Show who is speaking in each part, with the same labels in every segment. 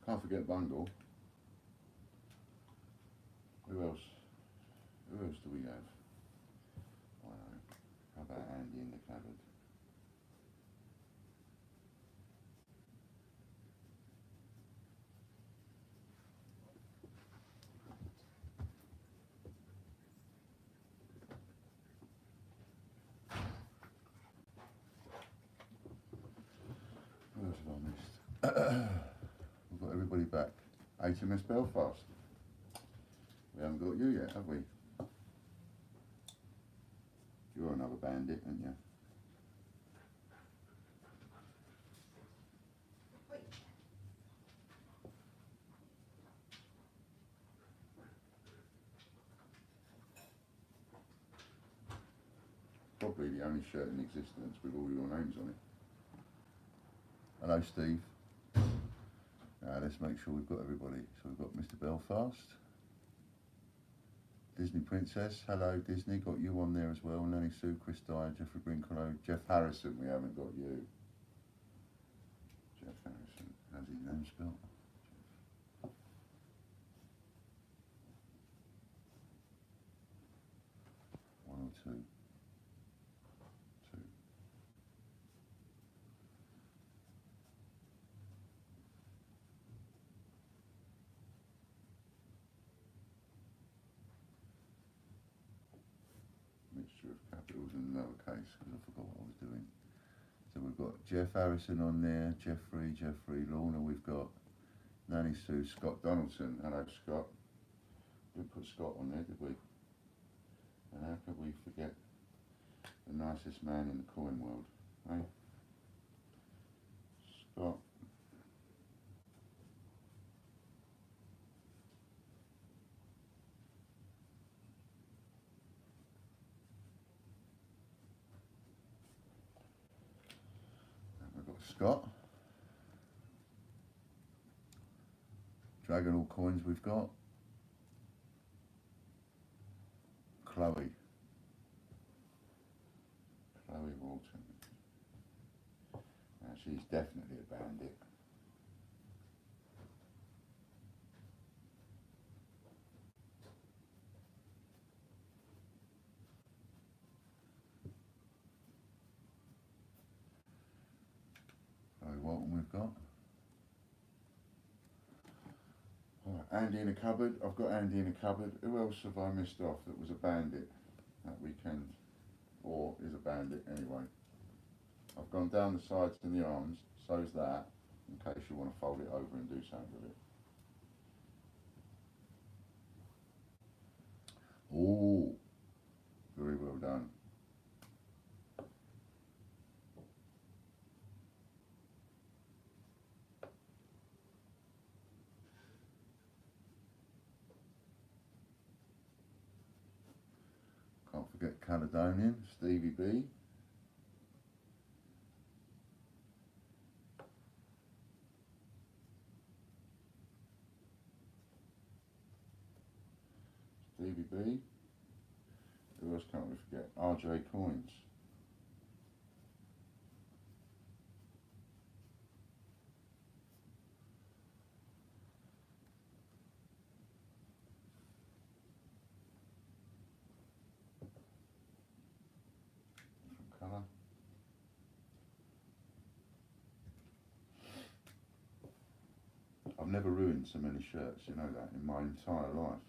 Speaker 1: Can't forget Bungle. Who else? Who else do we have? I don't know. How about Andy in the cupboard? Who else have I missed? We've got everybody back. HMS Belfast. We haven't got you yet, have we? You're another bandit, aren't you? Probably the only shirt in existence with all your names on it. Hello, Steve. Let's make sure we've got everybody. So we've got Mr. Belfast. Disney Princess. Hello, Disney. Got you on there as well. Nanny Sue, Chris Dyer, Jeffrey Brinklow, Jeff Harrison. We haven't got you. Jeff Harrison. How's his name spelled? One or two. Mixture of capitals and lowercase because I forgot what I was doing. So we've got Jeff Harrison on there, Jeffrey, Lorna. We've got Nanny Sue, Scott Donaldson. Hello, Scott. We didn't put Scott on there, did we? And how could we forget the nicest man in the coin world, eh? Scott. And we've got Scott. Dragon All Coins we've got. Chloe Walton. Now she's definitely a bandit. Chloe Walton we've got. Alright, Andy in a cupboard. I've got Andy in a cupboard. Who else have I missed off that was a bandit that weekend? Or is a bandit anyway? I've gone down the sides and the arms, so's that, in case you want to fold it over and do something with it. Oh, very well done. Can't forget Caledonian, Stevie B. Stevie B. Who else can't we forget? RJ Coins. Different colour. I've never ruined so many shirts, you know that, in my entire life.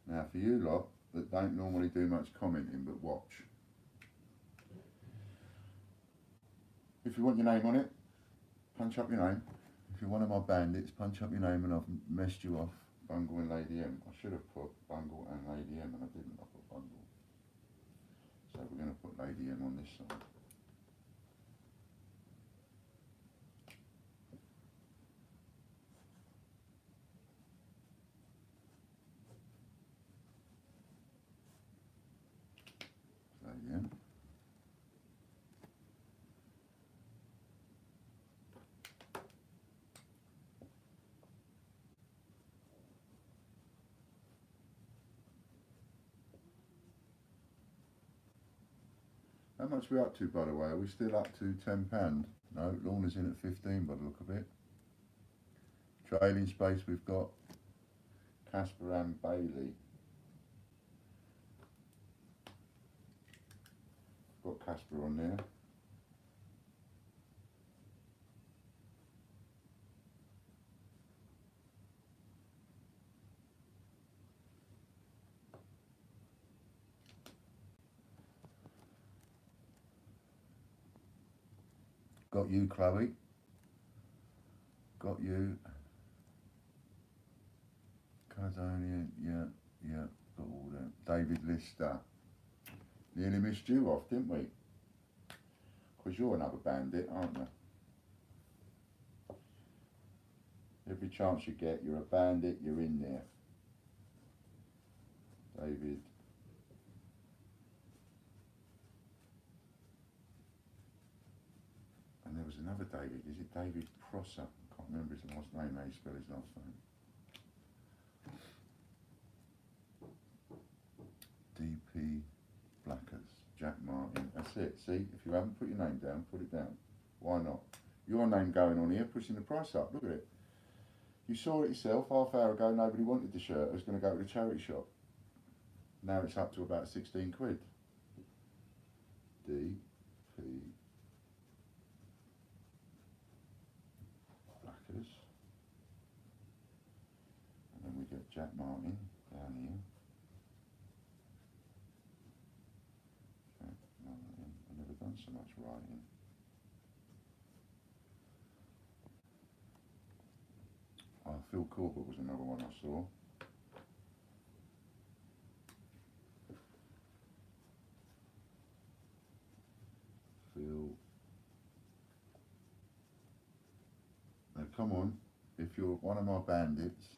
Speaker 1: Now for you lot that don't normally do much commenting but watch, if you want your name on it, punch up your name. If you're one of my bandits, punch up your name and I've messed you off. Bungle and Lady M. I should have put Bungle and Lady M and I didn't, I put Bungle. So we're going to put Lady M on this side. Lady M. How much are we up to, by the way? Are we still up to £10? No, Lorna's in at 15 by the look of it. Trailing space, we've got Casper and Bailey. Got Casper on there. Got you, Chloe. Got you. Cardonian, yeah, got all that. David Lister. Nearly missed you off, didn't we? Because you're another bandit, aren't you? Every chance you get, you're a bandit, you're in there. David. And there was another David. Is it David Prosser? I can't remember his last name, how you spell his last name. DP Blackers, Jack Martin. That's it. See, if you haven't put your name down, put it down. Why not? Your name going on here, pushing the price up. Look at it. You saw it yourself half hour ago. Nobody wanted the shirt. It was going to go to the charity shop. Now it's up to about 16 quid. DP Blackers. And then we get Jack Martin down here. I've never done so much writing. Phil Corbett was another one I saw. Phil. Now come on, if you're one of my bandits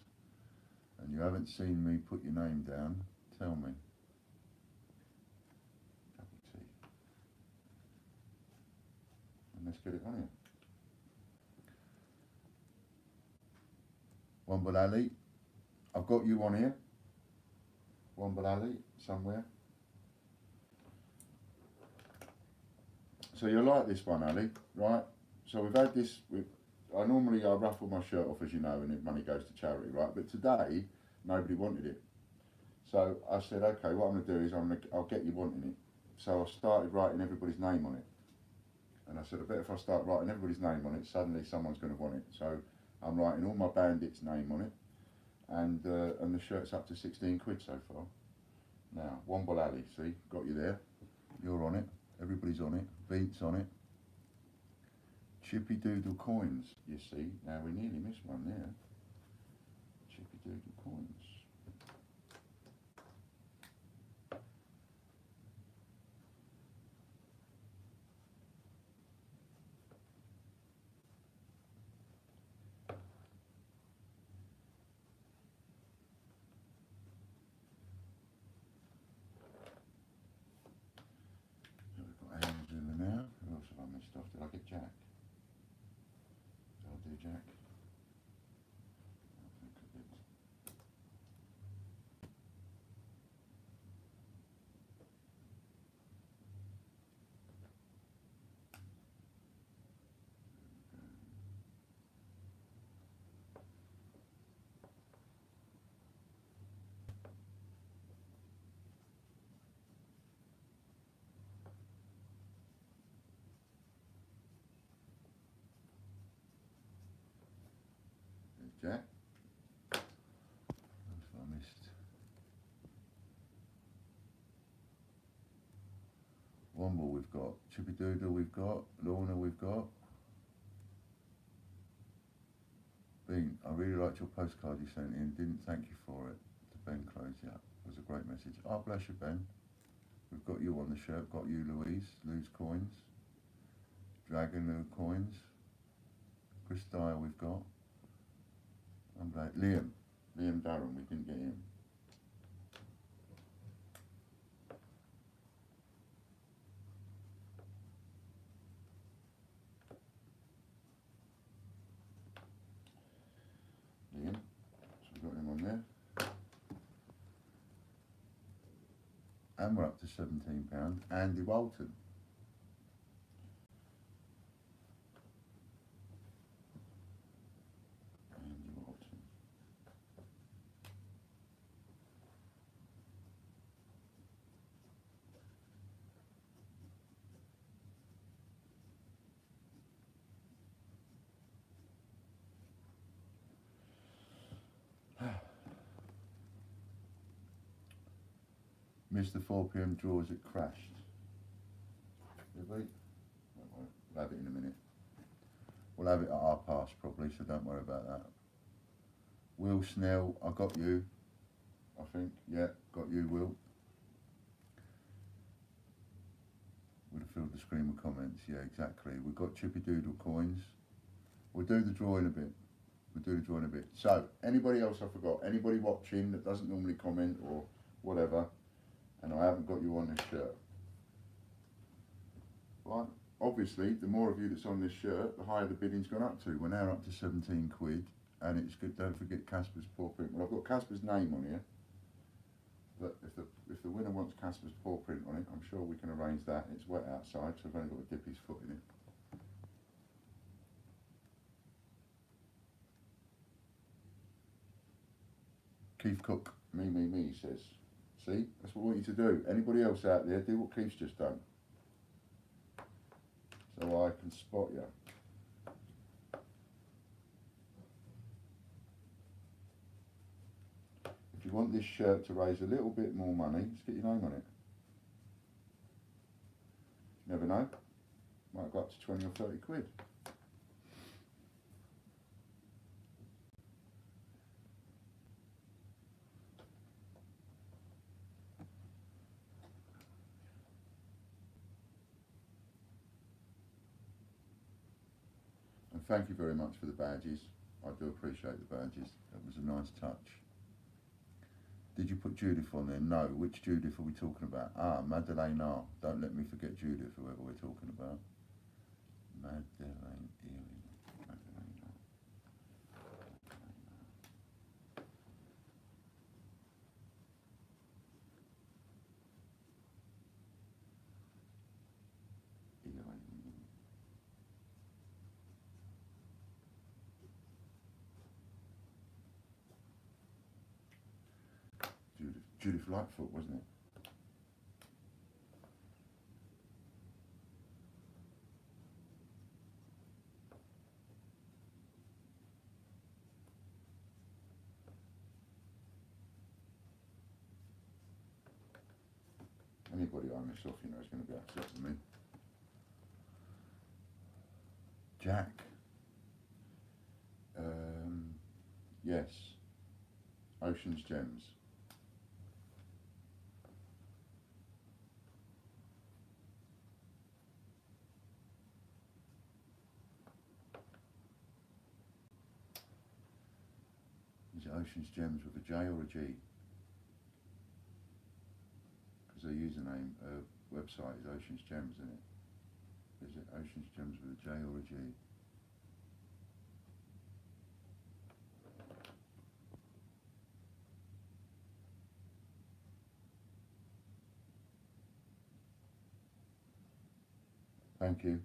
Speaker 1: and you haven't seen me put your name down, tell me. And let's get it on here. Womble Alley, I've got you on here. Womble Alley, somewhere. So you'll like this one, Ali, right? So we've had this, I normally ruffle my shirt off, as you know, and the money goes to charity, right? But today, nobody wanted it. So I said, okay, what I'm going to do is I'll get you wanting it. So I started writing everybody's name on it. And I said, I bet if I start writing everybody's name on it, suddenly someone's going to want it. So I'm writing all my bandits' name on it. And the shirt's up to 16 quid so far. Now, Womble Alley, see, got you there. You're on it. Everybody's on it. Beats on it. Chippy Doodle Coins, you see. Now, we nearly missed one there. Chippy Doodle Coins. Now, who else have I missed off? Did I get Jack? Did I do Jack? I think I did. Jack. What else have I missed? Womble we've got. Chippy Doodle we've got. Lorna we've got. Bean, I really liked your postcard you sent in. Didn't thank you for it. To Ben Close, yeah. It was a great message. Oh, bless you, Ben. We've got you on the shirt. Got you, Louise. Lou's Coins. Dragon Lou Coins. Chris Dyer we've got. I'm like, Liam Durham, we didn't get him. Liam, so we've got him on there. And we're up to £17. Andy Walton. Missed the 4 p.m. draws, it crashed. Did we? We'll have it in a minute. We'll have it at our pass probably, so don't worry about that. Will Snell, I got you. I think, yeah, got you, Will. Would have filled the screen with comments, yeah, exactly. We've got Chippy Doodle coins. We'll do the draw in a bit. We'll do the draw in a bit. So, anybody else I forgot? Anybody watching that doesn't normally comment or whatever, and I haven't got you on this shirt? Right? Obviously, the more of you that's on this shirt, the higher the bidding's gone up to. We're now up to 17 quid, and it's good. Don't forget Casper's paw print. Well, I've got Casper's name on here, but if the winner wants Casper's paw print on it, I'm sure we can arrange that. It's wet outside, so I've only got to dip his foot in it. Keith Cook, me, he says. See, that's what I want you to do. Anybody else out there, do what Keith's just done, so I can spot you. If you want this shirt to raise a little bit more money, just get your name on it. You never know, might go up to 20 or 30 quid. And thank you very much for the badges. I do appreciate the badges. That was a nice touch. Did you put Judith on there? No. Which Judith are we talking about? Ah, Madeleine R. Don't let me forget Judith, whoever we're talking about. Madeleine Ealing. Madeleine R. Judith Lightfoot, wasn't it? Anybody I miss off, you know, is going to be upset with me. Jack. Yes. Ocean's Gems. Is it Ocean's Gems with a J or a G? Because their username, website is Ocean's Gems, isn't it? Is it Ocean's Gems with a J or a G? Thank you.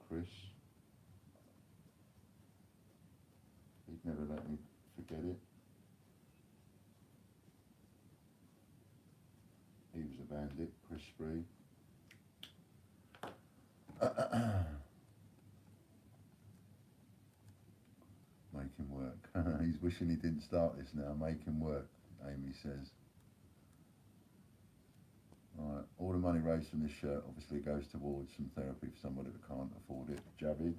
Speaker 1: Chris. He'd never let me forget it. He was a bandit, Chris Spree. Make him work. He's wishing he didn't start this now. Make him work, Amy says. Right, all the money raised from this shirt obviously goes towards some therapy for somebody that can't afford it. Javid.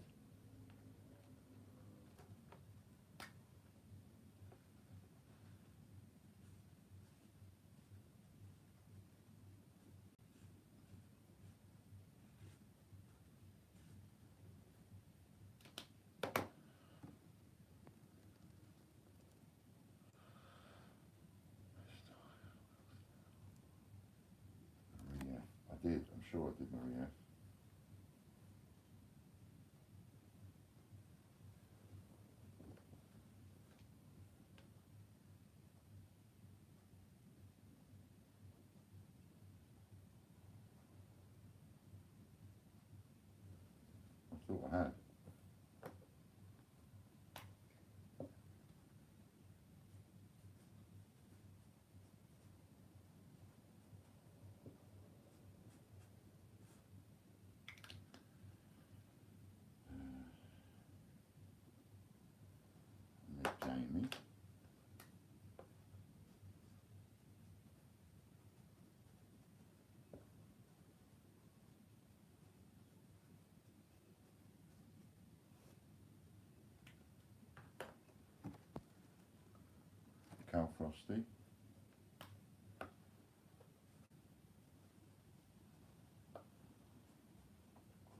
Speaker 1: I'm sure I did, Maria. I thought I had. Cal Frosty.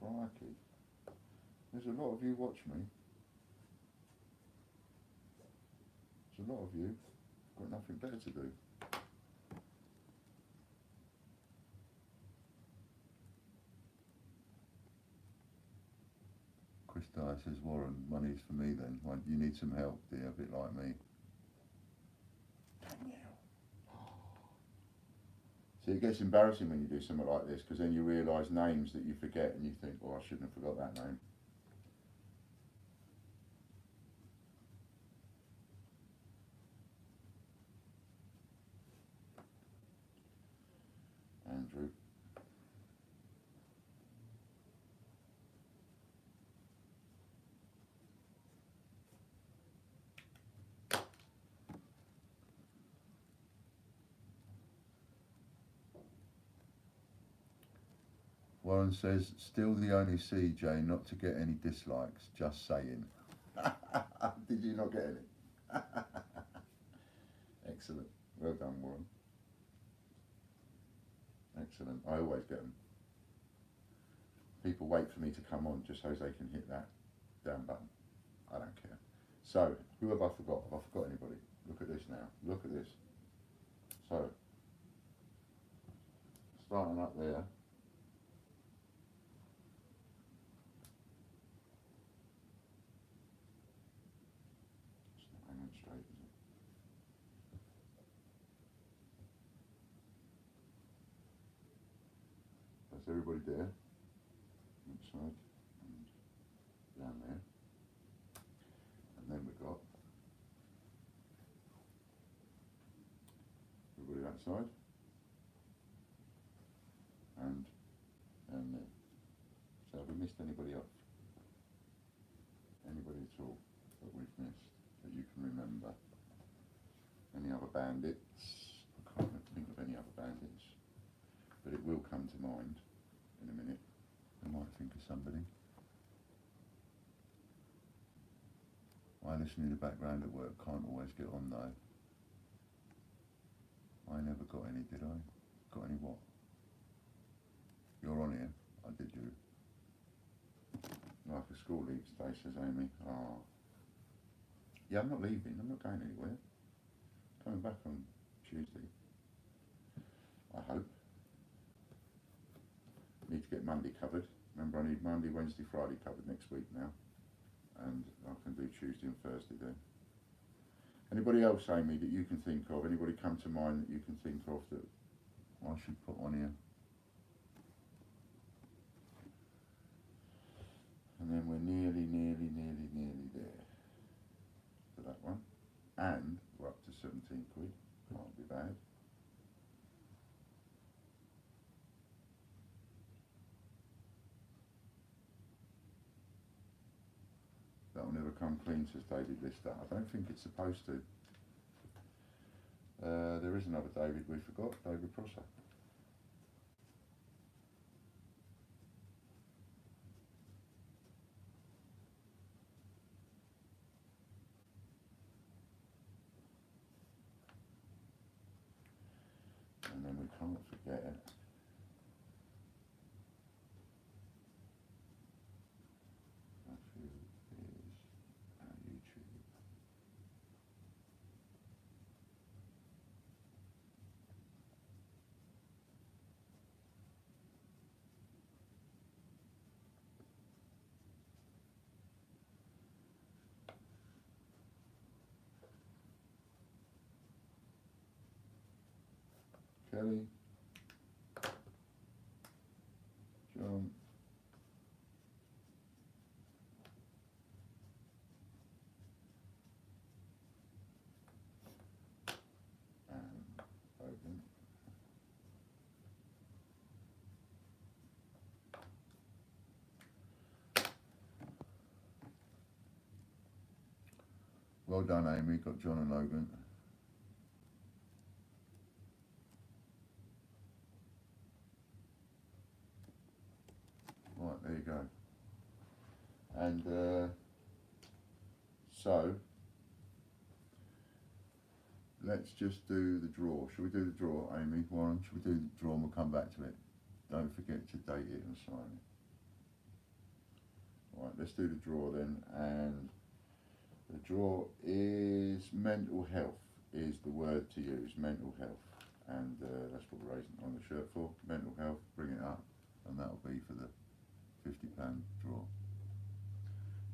Speaker 1: Crikey. There's a lot of you watch me. There's a lot of you got nothing better to do. Chris Dyer says, Warren, money's for me then. You need some help, dear, a bit like me. See, it gets embarrassing when you do something like this, because then you realise names that you forget and you think, oh, I shouldn't have forgot that name. Andrew. Warren says, still the only CJ not to get any dislikes, just saying. Did you not get any? Excellent. Well done, Warren. Excellent. I always get them. People wait for me to come on just so they can hit that down button. I don't care. So, who have I forgot? Have I forgot anybody? Look at this now. Look at this. So, starting up there. It's not hanging straight, is it? That's everybody there. Inside and down there. And then we've got everybody that side and down there. So have we missed anybody off? Anybody at all that we've missed that you can remember? Any other bandits? I can't think of any other bandits, but it will come to mind in a minute. I might think of somebody. I listen in the background at work, can't always get on though. I never got any, did I? Got any what? You're on here? I did you. Like a school leaves day, says Amy. Oh. Yeah, I'm not leaving, I'm not going anywhere. Coming back on Tuesday. I hope. Need to get Monday covered. Remember, I need Monday, Wednesday, Friday covered next week now. And I can do Tuesday and Thursday then. Anybody else, Amy, that you can think of? Anybody come to mind that you can think of that I should put on here? And then we're nearly there for that one. And we're up to 17 quid. Can't be bad. That'll never come clean, says David Lister. I don't think it's supposed to. There is another David we forgot, David Prosser. And then we can't forget Matthew is our YouTube. Kelly, John, and Logan. Well done, Amy. Got John and Logan. Right, there you go. And so, let's just do the draw. Shall we do the draw, Amy? Warren, shall we do the draw and we'll come back to it? Don't forget to date it and sign it. Right, let's do the draw then. And the draw is mental health is the word to use, mental health. And that's what we're raising on the shirt for, mental health, bring it up. And that'll be for the £50 draw.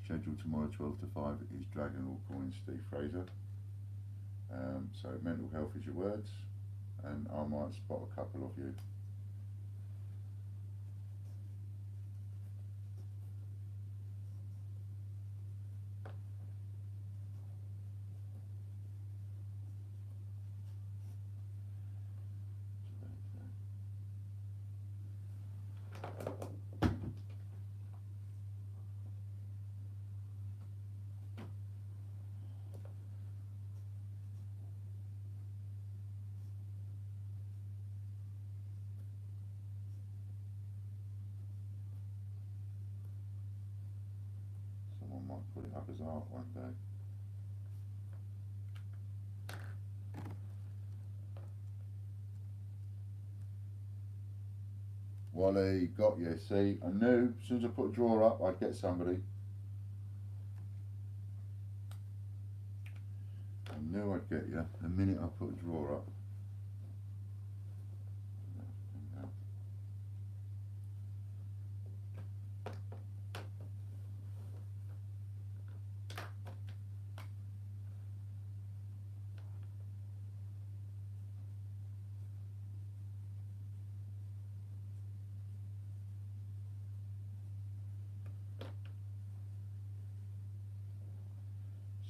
Speaker 1: Schedule tomorrow 12 to 5 is Dragon All Coins Steve Fraser. So mental health is your words, and I might spot a couple of you. Someone might put it up as art one day. Wally, got you. See, I knew as soon as I put a drawer up, I'd get somebody. I knew I'd get you the minute I put a drawer up.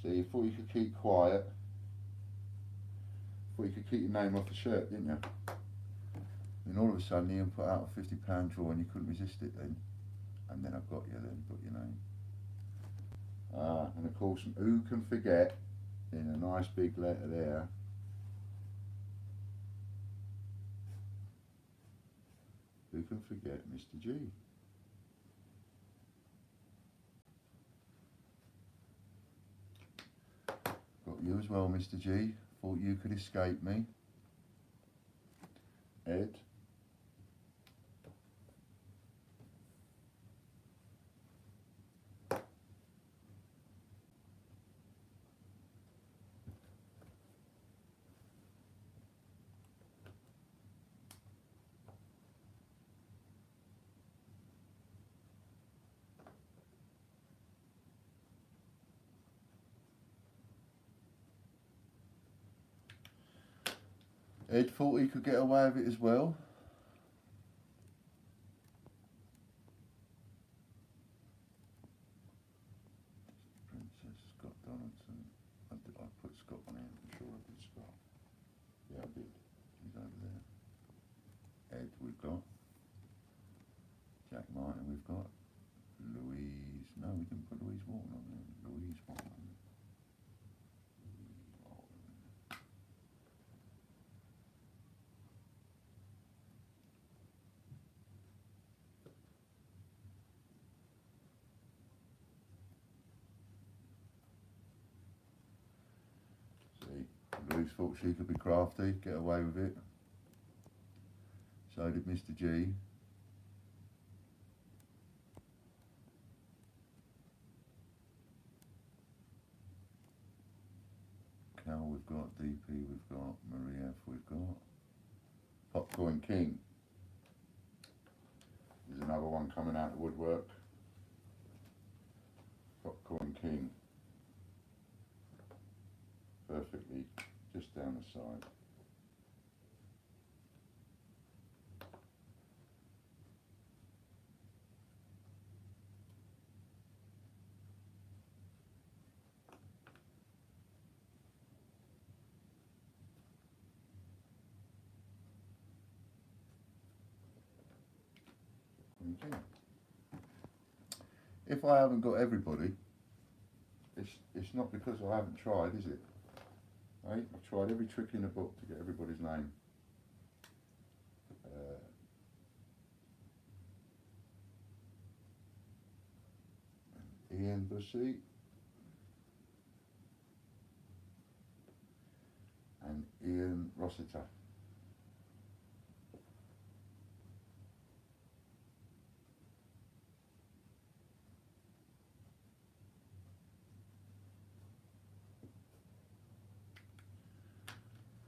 Speaker 1: See, you thought you could keep quiet. Thought you could keep your name off the shirt, didn't you? And all of a sudden Ian put out a £50 draw and you couldn't resist it then. And then I got you then, got your name. And of course, who can forget, in a nice big letter there, who can forget Mr. G? Got you as well, Mr. G. Thought you could escape me. Ed. Ed thought he could get away with it as well. Princess Scott Donaldson. I put Scott on here, I'm sure I did Scott. Yeah, I did. He's over there. Ed we've got. Jack Martin we've got. Louise. No, we didn't put Louise Walton on there. Louise Walton. Louise thought she could be crafty, get away with it. So did Mr. G. Cal we've got, DP we've got, Marie F we've got. Popcorn King. There's another one coming out of the woodwork. Popcorn King. Perfectly just down the side. Okay. If I haven't got everybody, it's not because I haven't tried, is it? Right? I've tried every trick in the book to get everybody's name. Ian Bussey. And Rossiter.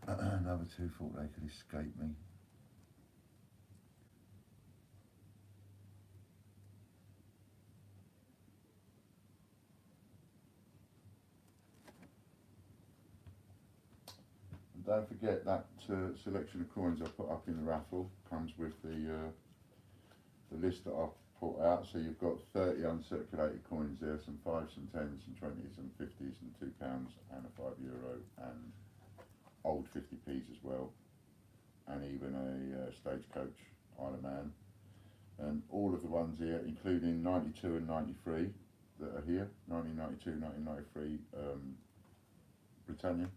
Speaker 1: Another two thought they could escape me. And don't forget that selection of coins I put up in the raffle comes with the list that I've put out. So you've got 30 uncirculated coins there, some 5s, some 10s, some 20s, some 50s, and £2 and a €5 and old 50p's as well, and even a Stagecoach Isle of Man, and all of the ones here, including 92 and 93 that are here, 1992, 1993 Britannia,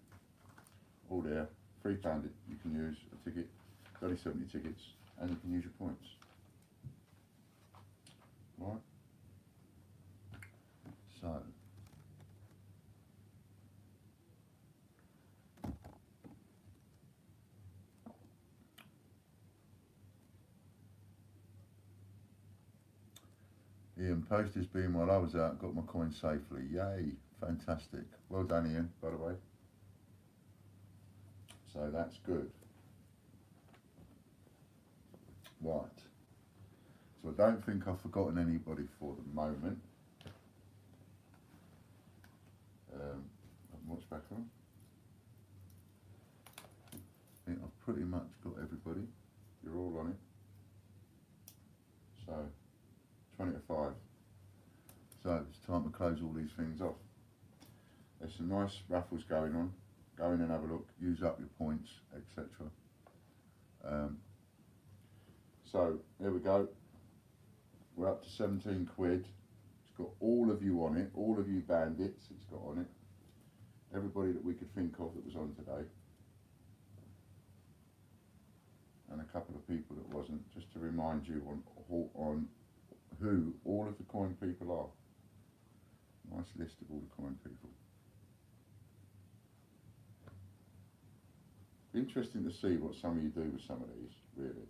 Speaker 1: all there, £3 you can use a ticket, it's only 70 tickets, and you can use your points. Right? So, Ian, post this being while I was out, got my coin safely. Yay, fantastic. Well done, Ian, by the way. So that's good. Right. So I don't think I've forgotten anybody for the moment. What's back on? I think I've pretty much got everybody. You're all on it. So 20 to 5. So it's time to close all these things off. There's some nice raffles going on. Go in and have a look, use up your points, etc. So there we go. We're up to 17 quid. It's got all of you on it, all of you bandits it's got on it. Everybody that we could think of that was on today. And a couple of people that wasn't, just to remind you on who all of the coin people are. Nice list of all the coin people. Interesting to see what some of you do with some of these, really.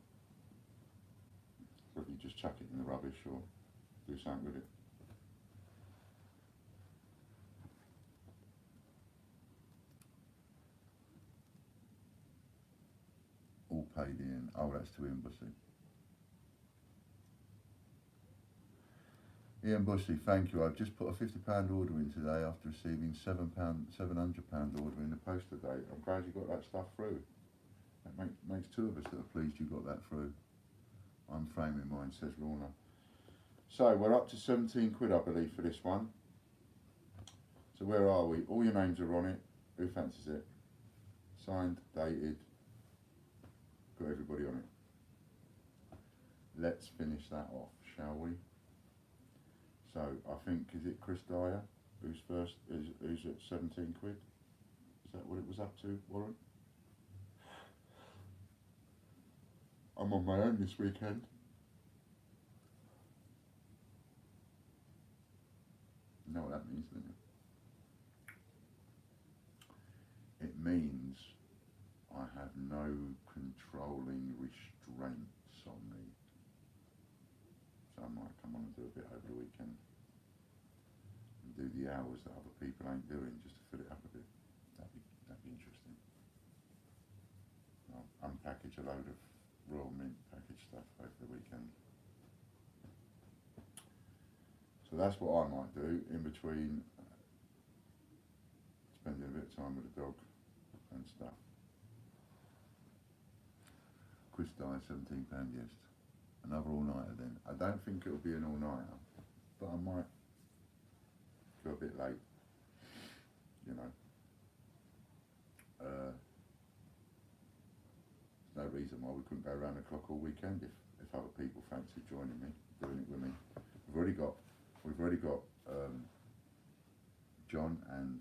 Speaker 1: Whether you just chuck it in the rubbish or do something with it. All paid in. Oh, that's to Ian Bussey. Ian Bussey, thank you. I've just put a £50 order in today after receiving £700 order in the post today. I'm glad you got that stuff through. That makes two of us that are pleased you got that through. I'm framing mine, says Lorna. So we're up to 17 quid, I believe, for this one. So where are we? All your names are on it. Who fancies it? Signed, dated. Got everybody on it. Let's finish that off, shall we? So I think, is it Chris Dyer who's first? Who's at 17 quid? Is that what it was up to, Warren? I'm on my own this weekend. You know what that means, don't you? It means I have no controlling restraints on me. So I might come on and do a bit over the weekend and do the hours that other people ain't doing, just to fill it up a bit. That'd be interesting. I'll unpackage a load of Royal Mint package stuff over the weekend. So that's what I might do in between spending a bit of time with the dog and stuff. Chris Dyer, £17, yes. Another all-nighter then. I don't think it'll be an all-nighter, but I might go a bit late, you know. There's no reason why we couldn't go around the clock all weekend if other people fancy joining me, doing it with me. We've already got John and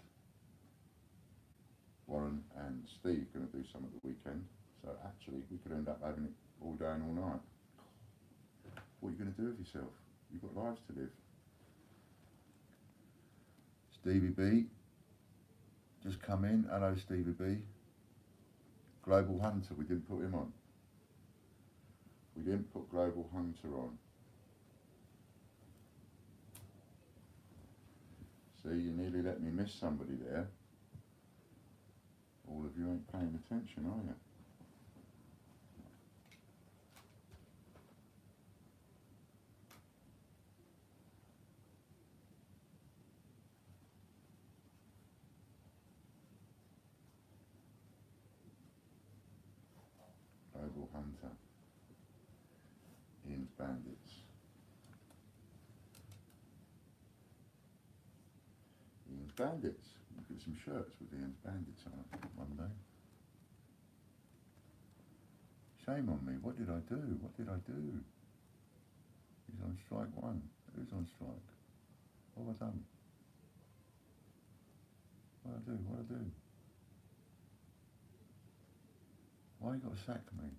Speaker 1: Warren and Steve going to do some at the weekend. So actually, we could end up having it all day and all night. What are you going to do with yourself? You've got lives to live. Stevie B, just come in. Hello, Stevie B. Global Hunter, we didn't put him on. We didn't put Global Hunter on. See, you nearly let me miss somebody there. All of you ain't paying attention, are you? Global Hunter. Ian's Bandits. Ian's Bandits. Look at some shirts with Ian's Bandits on it one day. Shame on me. What did I do? What did I do? He's on strike one. Who's on strike? What have I done? What did I do? What did I do? Why you got to sack me?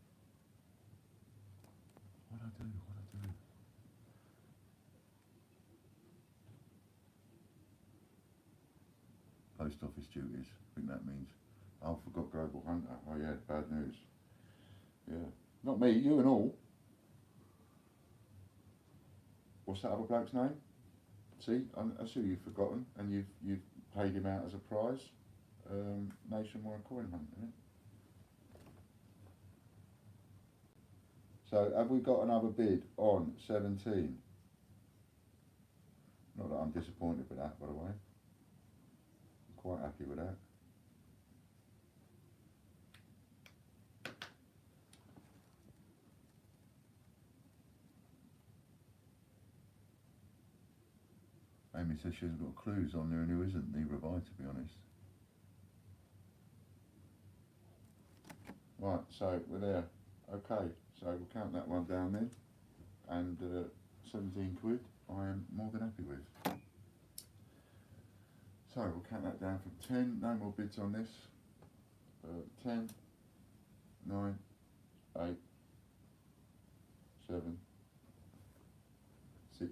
Speaker 1: What did I do? What did I do? Post office duties. I think that means, oh, forgot Global Hunter. Oh yeah, bad news. Yeah. Not me, you and all. What's that other bloke's name? See, I see you've forgotten, and you've paid him out as a prize. Nationwide coin hunt, isn't it? So have we got another bid on 17? Not that I'm disappointed with that, by the way. I'm quite happy with that. Amy says she hasn't got clues on there, and who isn't, neither have I, to be honest. Right, so we're there. Okay, so we'll count that one down then. And 17 quid I am more than happy with. So we'll count that down from 10, no more bids on this. 10, 9, 8, 7, 6,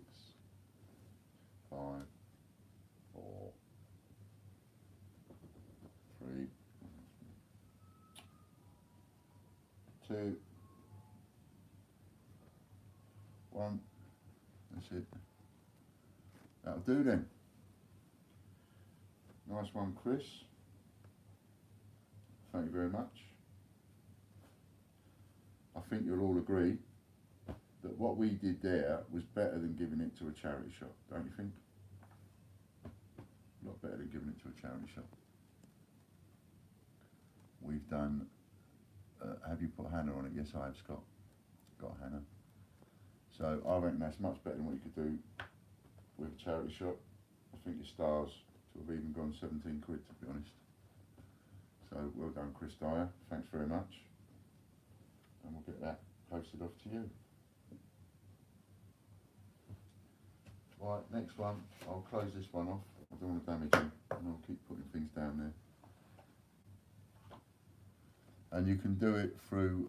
Speaker 1: 5, 4, 3, 2, 1. That's it. That'll do then. Nice one, Chris. Thank you very much. I think you'll all agree that what we did there was better than giving it to a charity shop, don't you think? A lot better than giving it to a charity shop. We've done, have you put Hannah on it? Yes, I have, Scott. Got Hannah. So I reckon that's much better than what you could do with a charity shop. I think your stars to have even gone 17 quid, to be honest. So well done, Chris Dyer. Thanks very much. And we'll get that posted off to you. Right, next one. I'll close this one off. I don't want to damage them, and I'll keep putting things down there. And you can do it through,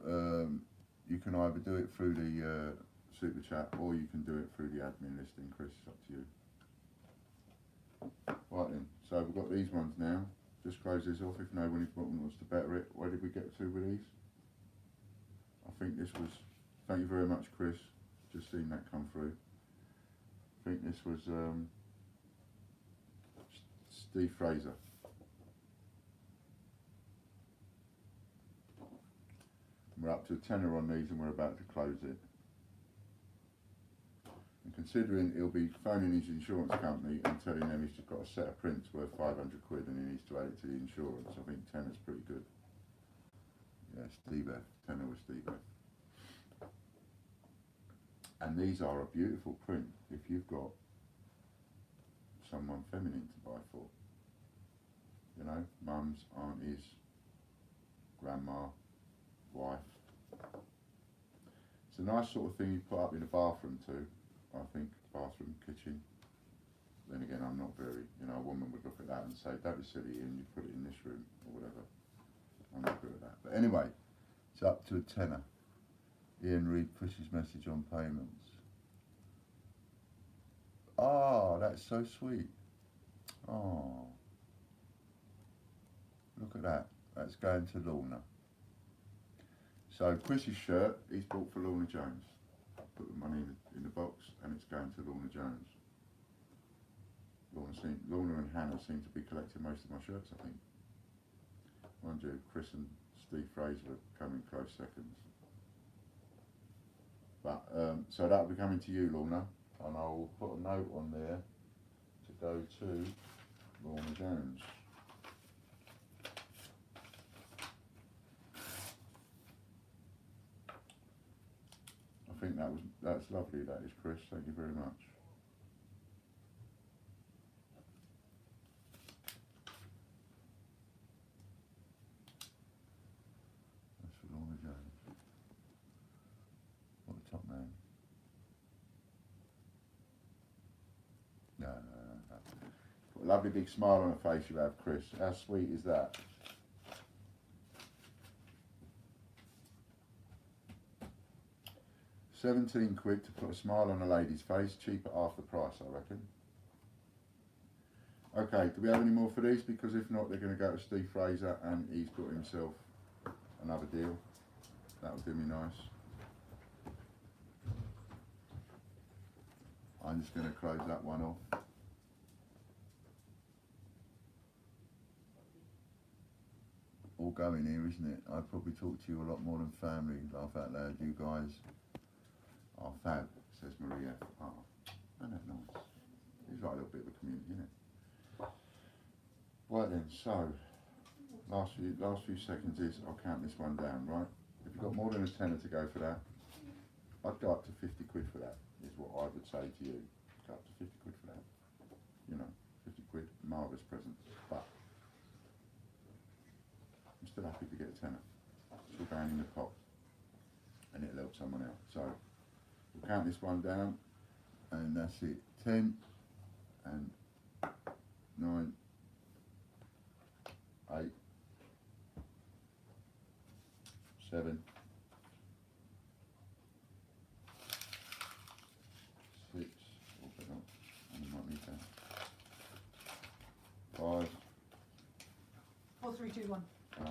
Speaker 1: you can either do it through the super chat, or you can do it through the admin listing, Chris. It's up to you. Right then, so we've got these ones now. Just close this off if nobody wants to better it. Where did we get to with these? I think this was, thank you very much, Chris. Just seen that come through. I think this was Steve Fraser. We're up to a tenner on these and we're about to close it. And considering he'll be phoning his insurance company and telling them he's just got a set of prints worth 500 quid and he needs to add it to the insurance, I think tenner's pretty good. Yeah, Steve F. Tenner with Steve F. And these are a beautiful print if you've got someone feminine to buy for. You know, mums, aunties, grandma, wife. It's a nice sort of thing you put up in a bathroom too, I think, bathroom, kitchen. Then again, I'm not very, you know, a woman would look at that and say, don't be silly, and you put it in this room or whatever. I'm not good at that. But anyway, it's up to a tenner. Ian Reid pushes message on payments. Oh, that's so sweet. Oh, look at that. That's going to Lorna. So Chris's shirt, he's bought for Lorna Jones. Put the money in the box and it's going to Lorna Jones. Lorna and Hannah seem to be collecting most of my shirts, I think. Mind you, Chris and Steve Fraser are coming close seconds. But so that'll be coming to you, Lorna, and I'll put a note on there to go to Lorna Jones. I think that's lovely. That is, Chris. Thank you very much. That's for Lorna Jones. What a top man. No. What a lovely big smile on her face you have, Chris. How sweet is that? £17 to put a smile on a lady's face, cheap at half the price, I reckon. Okay, do we have any more for these? Because if not, they're going to go to Steve Fraser and he's got himself another deal. That'll do me nice. I'm just going to close that one off. All going here, isn't it? I probably talk to you a lot more than family. Laugh out loud, you guys. Oh, fab, says Maria. Oh, isn't that nice? It's like a little bit of a community, isn't it? Right then, so, last few seconds is, I'll count this one down, right? If you've got more than a tenner to go for that, I'd go up to 50 quid for that, is what I would say to you. Go up to 50 quid for that. You know, 50 quid, marvellous present. But, I'm still happy to get a tenner. It's all going in the pot. And it'll help someone out. So, we'll count this one down, and that's it. 10 and 9, 8, 7, 6, and I might need that. 5.
Speaker 2: 4, 3, 2, 1.
Speaker 1: Oh,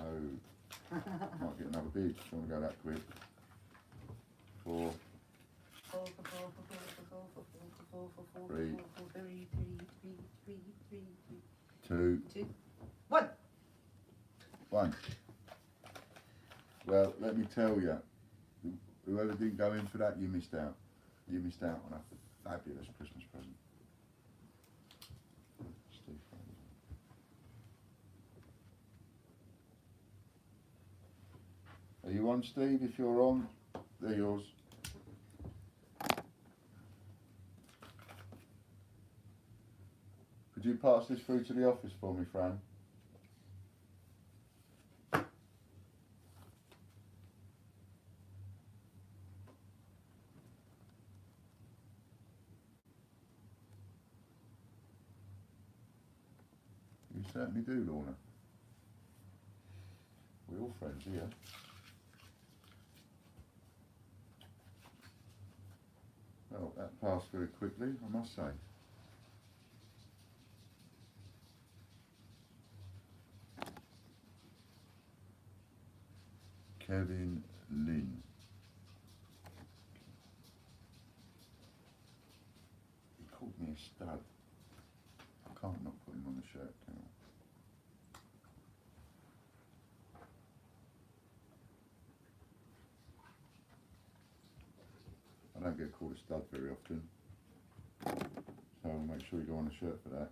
Speaker 1: might get another bid. Don't want to go that quick. 4. 3, 2,
Speaker 2: 1.
Speaker 1: 1. Well, let me tell you, whoever didn't go in for that, you missed out. You missed out on a fabulous Christmas present. Steve Fraser. Are you on, Steve? If you're on, they're yours. Could you pass this through to the office for me, Fran? You certainly do, Lorna. We're all friends here. Well, that passed very quickly, I must say. Kevin Lynn. He called me a stud. I can't not put him on the shirt, can I? I don't get called a stud very often, so I'll make sure you go on the shirt for that.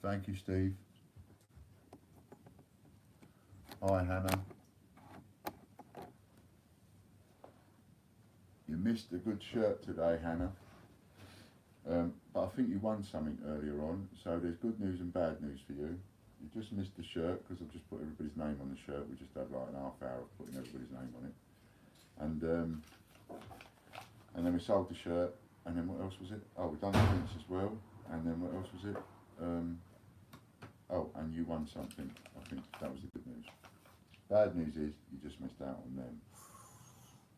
Speaker 1: Thank you, Steve. Hi, Hannah. You missed a good shirt today, Hannah. But I think you won something earlier on, so there's good news and bad news for you. You just missed the shirt because I've just put everybody's name on the shirt. We just had like an half hour of putting everybody's name on it. And then we sold the shirt, and then what else was it? Oh, we've done the prints as well, and then what else was it? Oh, and you won something. I think that was the good news. Bad news is you just missed out on them.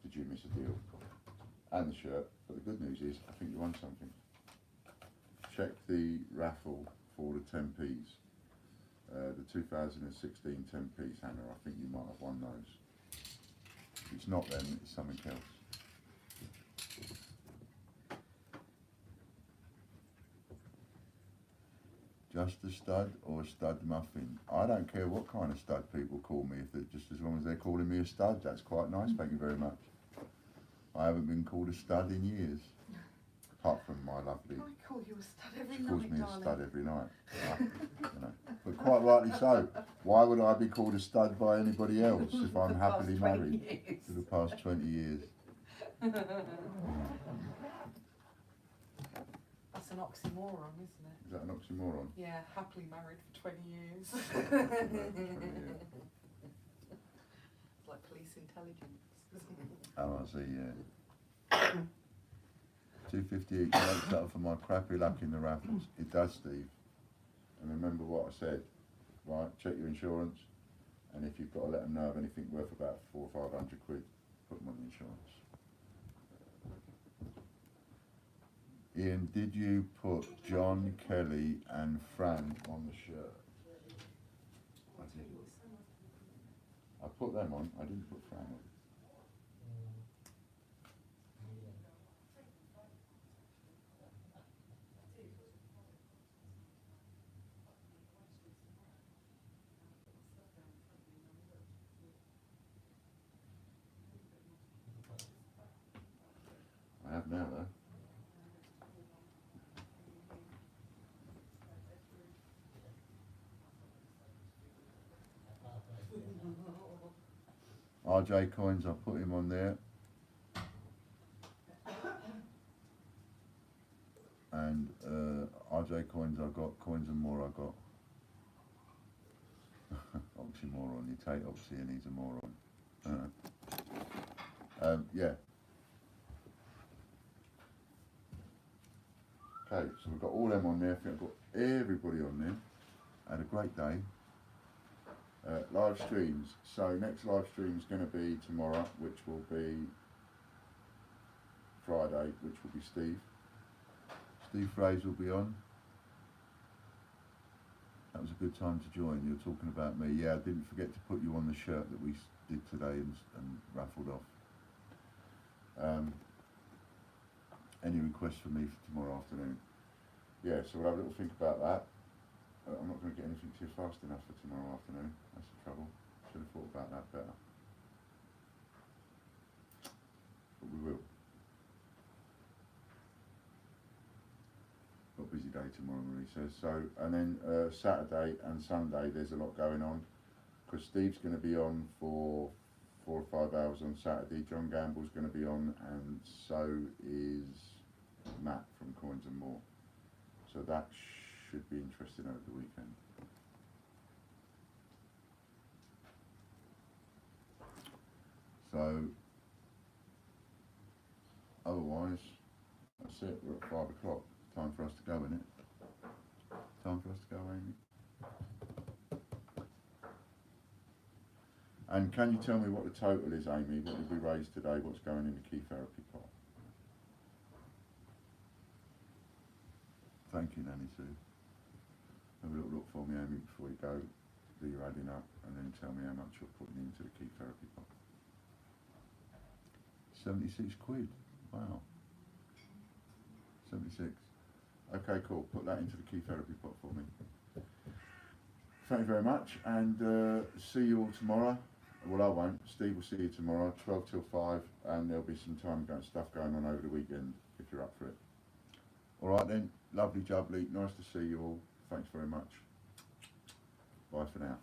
Speaker 1: Did you miss a deal? And the shirt. But the good news is I think you won something. Check the raffle for the 10p's. the 2016 10-piece hammer. I think you might have won those. If it's not them, it's something else. Just a stud or a stud muffin? I don't care what kind of stud people call me, just as long as they're calling me a stud. That's quite nice, thank you very much. I haven't been called a stud in years. Apart from my lovely...
Speaker 2: I call you a stud every
Speaker 1: She
Speaker 2: night,
Speaker 1: calls me
Speaker 2: darling.
Speaker 1: a stud every night. You know. But quite rightly so. Why would I be called a stud by anybody else if I'm happily married for the past 20 years?
Speaker 2: That's an oxymoron, isn't it?
Speaker 1: Is that an oxymoron?
Speaker 2: Yeah, happily married for 20 years.
Speaker 1: 20 years.
Speaker 2: It's like police intelligence.
Speaker 1: Oh, I see, yeah. 250 each makes up for my crappy luck in the raffles. It does, Steve. And remember what I said, right? Check your insurance, and if you've got to let them know of anything worth about 400 or 500 quid, put them on the insurance. Ian, did you put John, Kelly and Fran on the shirt? I did. I put them on, I didn't put Fran on. I have now though. RJ Coins, I put him on there. And RJ Coins I got, Coins and More I got. Oxymoron, you take Oxy and he's a moron. Yeah. Okay, so we've got all them on there. I think I've got everybody on there. Had a great day. Live streams. So next live stream is going to be tomorrow, which will be Friday, which will be Steve. Steve Fraser will be on. That was a good time to join. You're talking about me. Yeah, I didn't forget to put you on the shirt that we did today and raffled off. Any requests for me for tomorrow afternoon? Yeah, so we'll have a little think about that. I'm not going to get anything to you fast enough for tomorrow afternoon. That's the trouble. Should have thought about that better. But we will. Got a busy day tomorrow, Marie says. So, and then Saturday and Sunday, there's a lot going on. Because Steve's going to be on for 4 or 5 hours on Saturday. John Gamble's going to be on, and so is Matt from Coins and More. So that should be interesting over the weekend. So, otherwise, that's it. We're at 5 o'clock. Time for us to go, isn't it? Time for us to go, Amy. And can you tell me what the total is, Amy? What did we raise today? What's going in the key therapy pot? Thank you, Nanny Sue. Have a little look for me, Amy, before you go. Do your adding up and then tell me how much you're putting into the key therapy pot. 76 quid. Wow. 76. Okay, cool. Put that into the key therapy pot for me. Thank you very much, and see you all tomorrow. Well, I won't. Steve will see you tomorrow, 12 till 5, and there'll be some stuff going on over the weekend if you're up for it. All right then. Lovely jubbly. Nice to see you all. Thanks very much. Bye for now.